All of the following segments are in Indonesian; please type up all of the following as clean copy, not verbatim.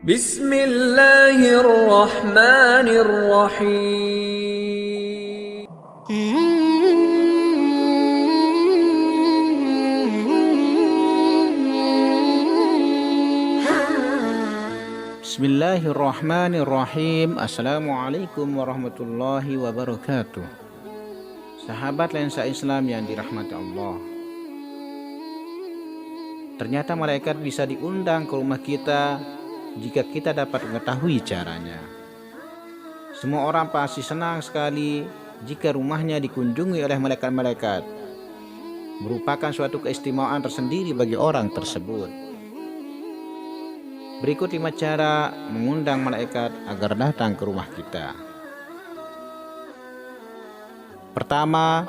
Bismillahirrahmanirrahim. Bismillahirrahmanirrahim. Assalamualaikum warahmatullahi wabarakatuh. Sahabat lensa Islam yang dirahmati Allah, ternyata malaikat bisa diundang ke rumah kita jika kita dapat mengetahui caranya. Semua orang pasti senang sekali jika rumahnya dikunjungi oleh malaikat-malaikat. Merupakan suatu keistimewaan tersendiri bagi orang tersebut. Berikut 5 cara mengundang malaikat agar datang ke rumah kita. Pertama,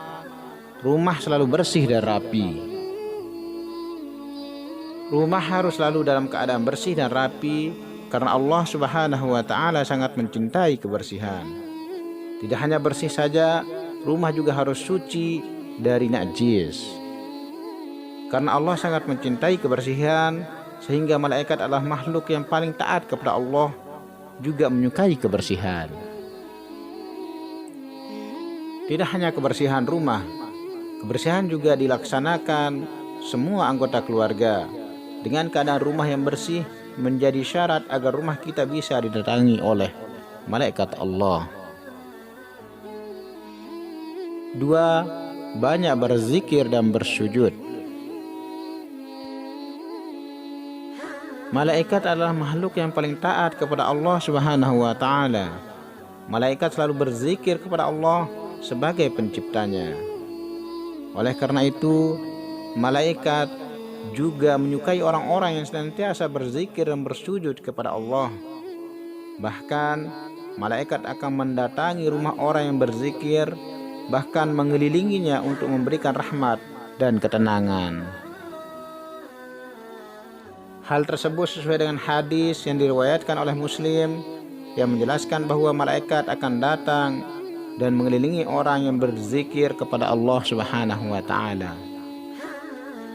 rumah selalu bersih dan rapi. Rumah harus selalu dalam keadaan bersih dan rapi karena Allah Subhanahu wa Ta'ala sangat mencintai kebersihan. Tidak hanya bersih saja, rumah juga harus suci dari najis. Karena Allah sangat mencintai kebersihan, sehingga malaikat adalah makhluk yang paling taat kepada Allah, juga menyukai kebersihan. Tidak hanya kebersihan rumah, kebersihan juga dilaksanakan semua anggota keluarga. Dengan keadaan rumah yang bersih menjadi syarat agar rumah kita bisa didatangi oleh malaikat Allah. 2. Banyak berzikir dan bersujud. Malaikat adalah makhluk yang paling taat kepada Allah Subhanahu wa Ta'ala. Malaikat selalu berzikir kepada Allah sebagai penciptanya. Oleh karena itu, malaikat juga menyukai orang-orang yang senantiasa berzikir dan bersujud kepada Allah. Bahkan, malaikat akan mendatangi rumah orang yang berzikir, bahkan mengelilinginya untuk memberikan rahmat dan ketenangan. Hal tersebut sesuai dengan hadis yang diriwayatkan oleh Muslim yang menjelaskan bahwa malaikat akan datang dan mengelilingi orang yang berzikir kepada Allah Subhanahu wa Ta'ala.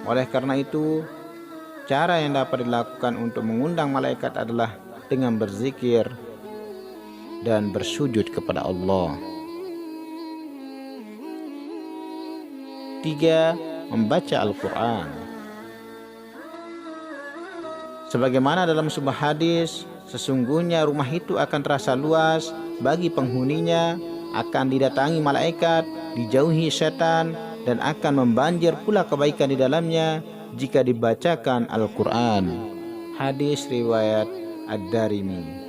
Oleh karena itu, cara yang dapat dilakukan untuk mengundang malaikat adalah dengan berzikir dan bersujud kepada Allah. 3. Membaca Al-Quran. Sebagaimana dalam sebuah hadis, sesungguhnya rumah itu akan terasa luas bagi penghuninya, akan didatangi malaikat, dijauhi setan, dan akan membanjir pula kebaikan di dalamnya jika dibacakan Al-Quran. Hadis riwayat Ad-Darimi.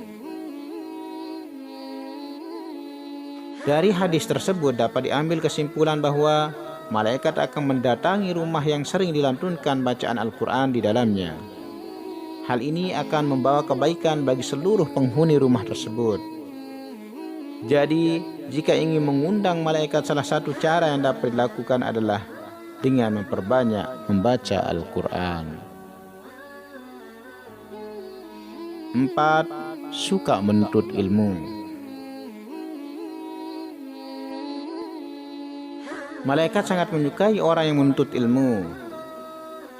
Dari hadis tersebut dapat diambil kesimpulan bahwa malaikat akan mendatangi rumah yang sering dilantunkan bacaan Al-Quran di dalamnya. Hal ini akan membawa kebaikan bagi seluruh penghuni rumah tersebut. Jadi, jika ingin mengundang malaikat, salah satu cara yang dapat dilakukan adalah dengan memperbanyak membaca Al-Quran. 4. Suka menuntut ilmu. Malaikat sangat menyukai orang yang menuntut ilmu.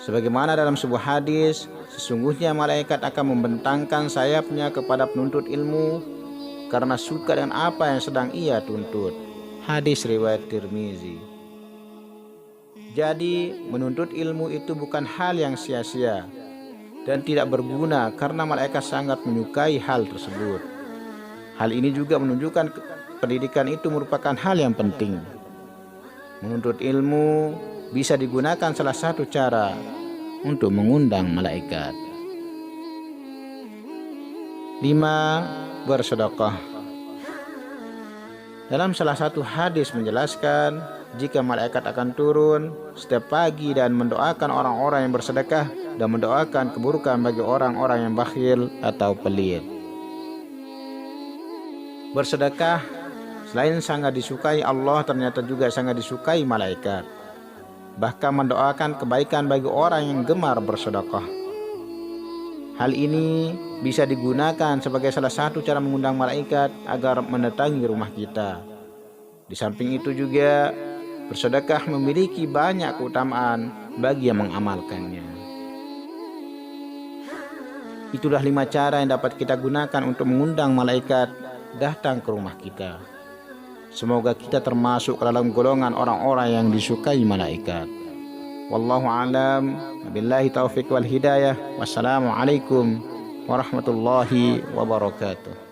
Sebagaimana dalam sebuah hadis, sesungguhnya malaikat akan membentangkan sayapnya kepada penuntut ilmu karena suka dengan apa yang sedang ia tuntut. Hadis riwayat Tirmizi. Jadi, menuntut ilmu itu bukan hal yang sia-sia dan tidak berguna karena malaikat sangat menyukai hal tersebut. Hal ini juga menunjukkan pendidikan itu merupakan hal yang penting. Menuntut ilmu bisa digunakan salah satu cara untuk mengundang malaikat. 5. Bersedekah. Dalam salah satu hadis menjelaskan jika malaikat akan turun setiap pagi dan mendoakan orang-orang yang bersedekah dan mendoakan keburukan bagi orang-orang yang bakhil atau pelit. Bersedekah selain sangat disukai Allah, ternyata juga sangat disukai malaikat. Bahkan mendoakan kebaikan bagi orang yang gemar bersedekah. Hal ini bisa digunakan sebagai salah satu cara mengundang malaikat agar mendatangi rumah kita. Di samping itu juga, bersedekah memiliki banyak keutamaan bagi yang mengamalkannya. Itulah 5 cara yang dapat kita gunakan untuk mengundang malaikat datang ke rumah kita. Semoga kita termasuk ke dalam golongan orang-orang yang disukai malaikat. Wallahu a'lam, wabillahi taufiq wal hidayah. Wassalamualaikum warahmatullahi wabarakatuh.